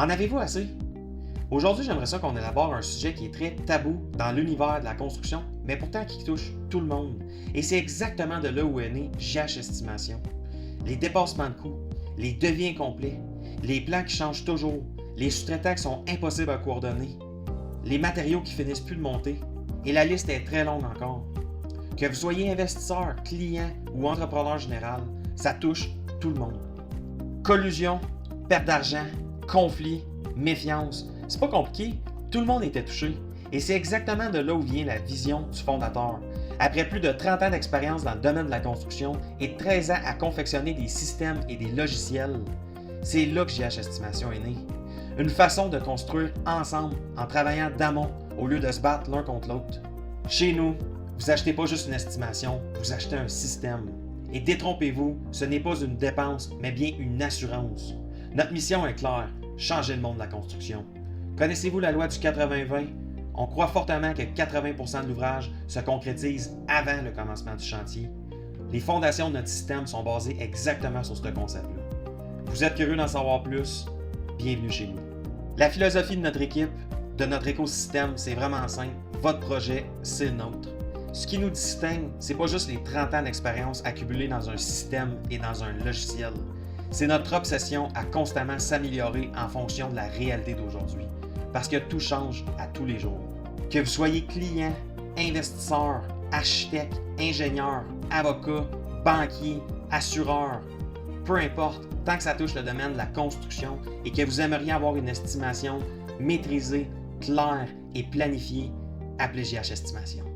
En avez-vous assez? Aujourd'hui, j'aimerais ça qu'on élabore un sujet qui est très tabou dans l'univers de la construction, mais pourtant qui touche tout le monde. Et c'est exactement de là où est né JH Estimation. Les dépassements de coûts, les devis incomplets, les plans qui changent toujours, les sous-traitants qui sont impossibles à coordonner, les matériaux qui finissent plus de monter, et la liste est très longue encore. Que vous soyez investisseur, client ou entrepreneur général, ça touche tout le monde. Collusion, perte d'argent, conflit, méfiance, c'est pas compliqué, tout le monde était touché. Et c'est exactement de là où vient la vision du fondateur. Après plus de 30 ans d'expérience dans le domaine de la construction et 13 ans à confectionner des systèmes et des logiciels, c'est là que JH Estimation est né. Une façon de construire ensemble en travaillant d'amont au lieu de se battre l'un contre l'autre. Chez nous, vous achetez pas juste une estimation, vous achetez un système. Et détrompez-vous, ce n'est pas une dépense, mais bien une assurance. Notre mission est claire, changer le monde de la construction. Connaissez-vous la loi du 80-20? On croit fortement que 80% de l'ouvrage se concrétise avant le commencement du chantier. Les fondations de notre système sont basées exactement sur ce concept-là. Vous êtes curieux d'en savoir plus? Bienvenue chez nous. La philosophie de notre équipe, de notre écosystème, c'est vraiment simple. Votre projet, c'est le nôtre. Ce qui nous distingue, c'est pas juste les 30 ans d'expérience accumulés dans un système et dans un logiciel. C'est notre obsession à constamment s'améliorer en fonction de la réalité d'aujourd'hui. Parce que tout change à tous les jours. Que vous soyez client, investisseur, architecte, ingénieur, avocat, banquier, assureur, peu importe, tant que ça touche le domaine de la construction et que vous aimeriez avoir une estimation maîtrisée, claire et planifiée, appelez JH Estimation.